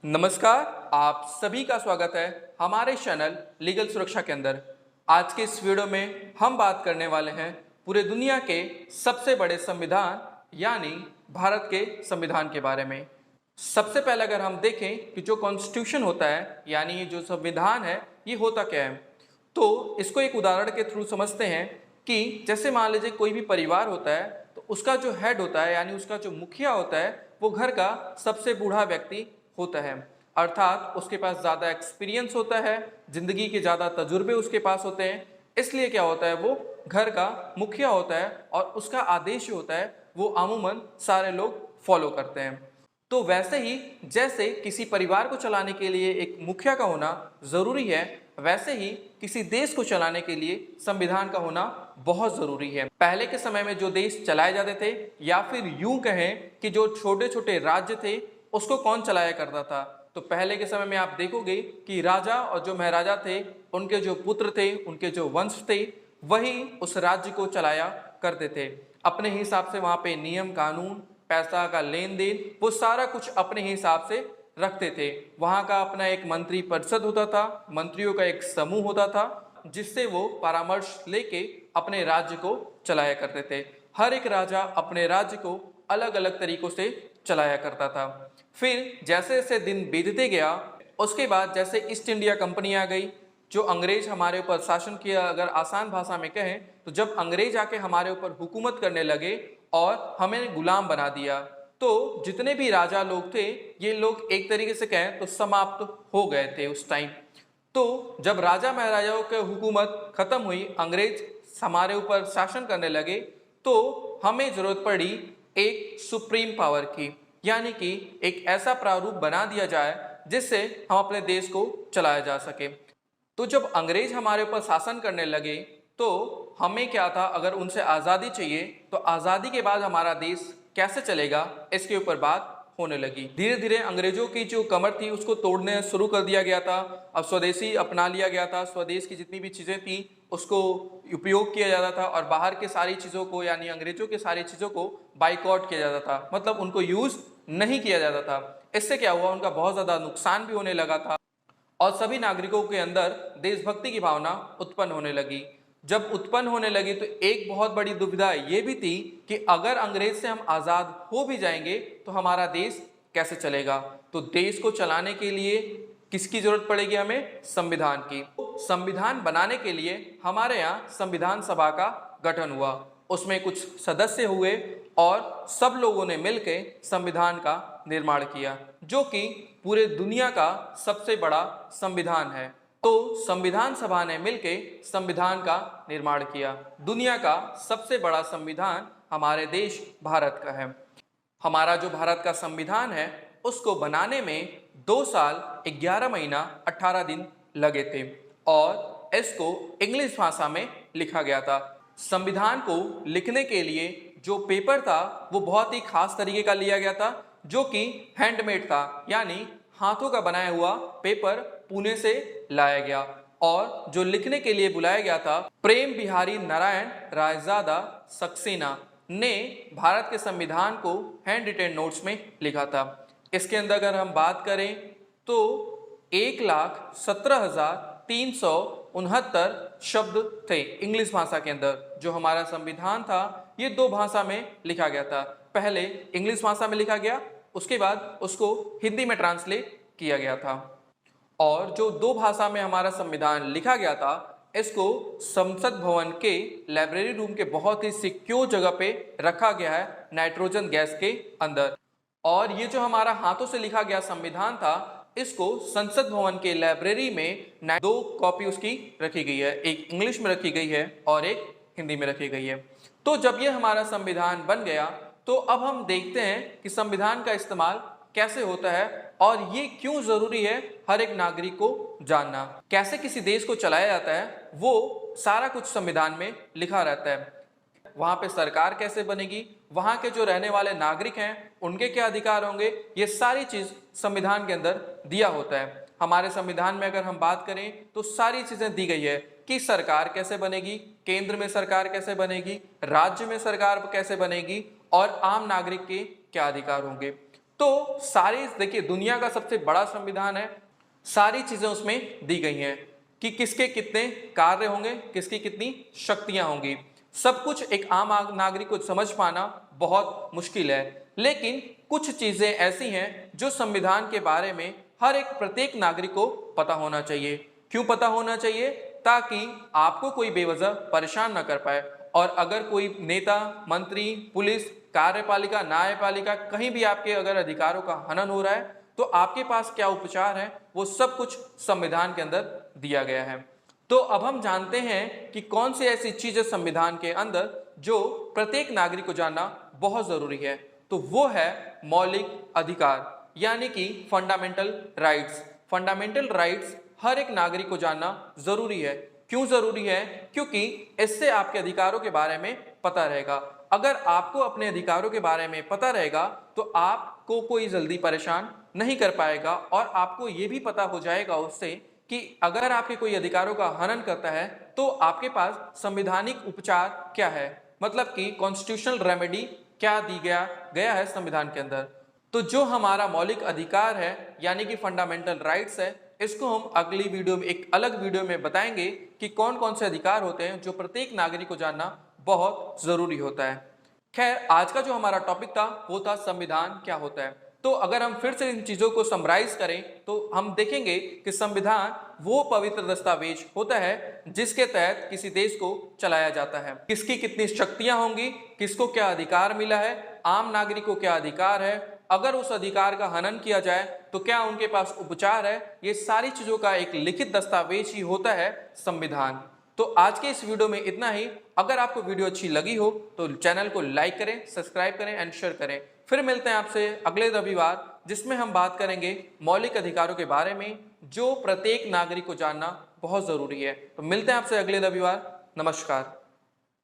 नमस्कार, आप सभी का स्वागत है हमारे चैनल लीगल सुरक्षा के अंदर। आज के इस वीडियो में हम बात करने वाले हैं पूरे दुनिया के सबसे बड़े संविधान यानी भारत के संविधान के बारे में। सबसे पहले अगर हम देखें कि जो कॉन्स्टिट्यूशन होता है यानी ये जो संविधान है ये होता क्या है, तो इसको एक उदाहरण के थ्रू समझते हैं कि जैसे मान लीजिए कोई भी परिवार होता है तो उसका जो हेड होता है यानी उसका जो मुखिया होता है वो घर का सबसे बूढ़ा व्यक्ति होता है, अर्थात उसके पास ज़्यादा एक्सपीरियंस होता है, जिंदगी के ज़्यादा तजुर्बे उसके पास होते हैं। इसलिए क्या होता है, वो घर का मुखिया होता है और उसका आदेश जो होता है वो अमूमन सारे लोग फॉलो करते हैं। तो वैसे ही जैसे किसी परिवार को चलाने के लिए एक मुखिया का होना ज़रूरी है, वैसे ही किसी देश को चलाने के लिए संविधान का होना बहुत ज़रूरी है। पहले के समय में जो देश चलाए जाते थे या फिर यूं कहें कि जो छोटे छोटे राज्य थे उसको कौन चलाया करता था, तो पहले के समय में आप देखोगे कि राजा और जो महाराजा थे उनके जो पुत्र थे, उनके जो वंश थे, वही उस राज्य को चलाया करते थे। अपने हिसाब से वहाँ पे नियम कानून, पैसा का लेन देन, वो सारा कुछ अपने हिसाब से रखते थे। वहाँ का अपना एक मंत्री परिषद होता था, मंत्रियों का एक समूह होता था जिससे वो परामर्श लेके अपने राज्य को चलाया करते थे। हर एक राजा अपने राज्य को अलग अलग तरीकों से चलाया करता था। फिर जैसे जैसे दिन बीतते गया, उसके बाद जैसे ईस्ट इंडिया कंपनी आ गई, जो अंग्रेज हमारे ऊपर शासन किया। अगर आसान भाषा में कहें तो जब अंग्रेज आके हमारे ऊपर हुकूमत करने लगे और हमें गुलाम बना दिया, तो जितने भी राजा लोग थे ये लोग एक तरीके से कहें तो समाप्त हो गए थे उस टाइम। तो जब राजा महाराजाओं की हुकूमत खत्म हुई, अंग्रेज हमारे ऊपर शासन करने लगे, तो हमें जरूरत पड़ी एक सुप्रीम पावर की, यानी कि एक ऐसा प्रारूप बना दिया जाए जिससे हम अपने देश को चलाया जा सके। तो जब अंग्रेज हमारे ऊपर शासन करने लगे तो हमें क्या था, अगर उनसे आज़ादी चाहिए तो आज़ादी के बाद हमारा देश कैसे चलेगा, इसके ऊपर बात होने लगी। धीरे धीरे अंग्रेजों की जो कमर थी उसको तोड़ने शुरू कर दिया गया था। अब स्वदेशी अपना लिया गया था, स्वदेश की जितनी भी चीज़ें थी उसको उपयोग किया जाता था और बाहर के सारी चीज़ों को यानी अंग्रेजों के सारी चीज़ों को बाइकआउट किया जाता था, मतलब उनको यूज़ नहीं किया जाता था। इससे क्या हुआ, उनका बहुत ज़्यादा नुकसान भी होने लगा था और सभी नागरिकों के अंदर देशभक्ति की भावना उत्पन्न होने लगी। जब उत्पन्न होने लगी तो एक बहुत बड़ी दुविधा ये भी थी कि अगर अंग्रेज से हम आज़ाद हो भी जाएंगे तो हमारा देश कैसे चलेगा। तो देश को चलाने के लिए किसकी जरूरत पड़ेगी, हमें संविधान की। संविधान बनाने के लिए हमारे यहाँ संविधान सभा का गठन हुआ, उसमें कुछ सदस्य हुए और सब लोगों ने मिलकर संविधान का निर्माण किया, जो कि पूरे दुनिया का सबसे बड़ा संविधान है। तो संविधान सभा ने मिलकर संविधान का निर्माण किया। दुनिया का सबसे बड़ा संविधान हमारे देश भारत का है। हमारा जो भारत का संविधान है उसको बनाने में 2 साल 11 महीना 18 दिन लगे थे और इसको इंग्लिश भाषा में लिखा गया था। संविधान को लिखने के लिए जो पेपर था वो बहुत ही खास तरीके का लिया गया था, जो कि हैंडमेड था, यानी हाथों का बनाया हुआ पेपर पुणे से लाया गया। और जो लिखने के लिए बुलाया गया था, प्रेम बिहारी नारायण रायजादा सक्सेना ने भारत के संविधान को हैंड रिटेन नोट्स में लिखा था। इसके अंदर अगर हम बात करें तो 1,17,369 शब्द थे इंग्लिश भाषा के अंदर। जो हमारा संविधान था ये 2 भाषा में लिखा गया था। पहले इंग्लिश भाषा में लिखा गया, उसके बाद उसको हिंदी में ट्रांसलेट किया गया था। और जो 2 भाषा में हमारा संविधान लिखा गया था, इसको संसद भवन के लाइब्रेरी रूम के बहुत ही सिक्योर जगह पे रखा गया है, नाइट्रोजन गैस के अंदर। और ये जो हमारा हाथों से लिखा गया संविधान था, इसको संसद भवन के लाइब्रेरी में 2 कॉपी उसकी रखी गई है, एक इंग्लिश में रखी गई है और एक हिंदी में रखी गई है। तो जब ये हमारा संविधान बन गया तो अब हम देखते हैं कि संविधान का इस्तेमाल कैसे होता है और ये क्यों जरूरी है हर एक नागरिक को जानना। कैसे किसी देश को चलाया जाता है वो सारा कुछ संविधान में लिखा रहता है। वहाँ पे सरकार कैसे बनेगी, वहाँ के जो रहने वाले नागरिक हैं उनके क्या अधिकार होंगे, ये सारी चीज़ संविधान के अंदर दिया होता है। हमारे संविधान में अगर हम बात करें तो सारी चीज़ें दी गई है कि सरकार कैसे बनेगी, केंद्र में सरकार कैसे बनेगी, राज्य में सरकार कैसे बनेगी और आम नागरिक के क्या अधिकार होंगे। तो सारी देखिए दुनिया का सबसे बड़ा संविधान है, सारी चीजें उसमें दी गई हैं कि किसके कितने कार्य होंगे, किसकी कितनी शक्तियां होंगी। सब कुछ एक आम नागरिक को समझ पाना बहुत मुश्किल है, लेकिन कुछ चीजें ऐसी हैं जो संविधान के बारे में हर एक प्रत्येक नागरिक को पता होना चाहिए। क्यों पता होना चाहिए? ताकि आपको कोई बेवजह परेशान ना कर पाए, और अगर कोई नेता, मंत्री, पुलिस, कार्यपालिका, न्यायपालिका कहीं भी आपके अगर अधिकारों का हनन हो रहा है तो आपके पास क्या उपचार है, वो सब कुछ संविधान के अंदर दिया गया है। तो अब हम जानते हैं कि कौन सी ऐसी चीजें संविधान के अंदर जो प्रत्येक नागरिक को जानना बहुत जरूरी है। तो वो है मौलिक अधिकार, यानी कि फंडामेंटल राइट्स। फंडामेंटल राइट्स हर एक नागरिक को जानना जरूरी है। क्यों जरूरी है? क्योंकि इससे आपके अधिकारों के बारे में पता रहेगा। अगर आपको अपने अधिकारों के बारे में पता रहेगा तो आपको कोई जल्दी परेशान नहीं कर पाएगा, और आपको ये भी पता हो जाएगा उससे कि अगर आपके कोई अधिकारों का हनन करता है तो आपके पास संवैधानिक उपचार क्या है, मतलब कि कॉन्स्टिट्यूशनल रेमेडी क्या दी गया है संविधान के अंदर। तो जो हमारा मौलिक अधिकार है यानी कि फंडामेंटल राइट्स है, इसको हम अगली वीडियो में, एक अलग वीडियो में बताएंगे कि कौन कौन से अधिकार होते हैं जो प्रत्येक नागरिक को जानना बहुत जरूरी होता है। खैर, आज का जो हमारा टॉपिक था वो था संविधान क्या होता है। तो अगर हम फिर से इन चीजों को समराइज करें तो हम देखेंगे कि संविधान वो पवित्र दस्तावेज होता है जिसके तहत किसी देश को चलाया जाता है। किसकी कितनी शक्तियां होंगी, किसको क्या अधिकार मिला है, आम नागरिक को क्या अधिकार है, अगर उस अधिकार का हनन किया जाए तो क्या उनके पास उपचार है, ये सारी चीजों का एक लिखित दस्तावेज ही होता है संविधान। तो आज के इस वीडियो में इतना ही। अगर आपको वीडियो अच्छी लगी हो तो चैनल को लाइक करें, सब्सक्राइब करें एंड शेयर करें। फिर मिलते हैं आपसे अगले रविवार, जिसमें हम बात करेंगे मौलिक अधिकारों के बारे में जो प्रत्येक नागरिक को जानना बहुत जरूरी है। तो मिलते हैं आपसे अगले रविवार। नमस्कार।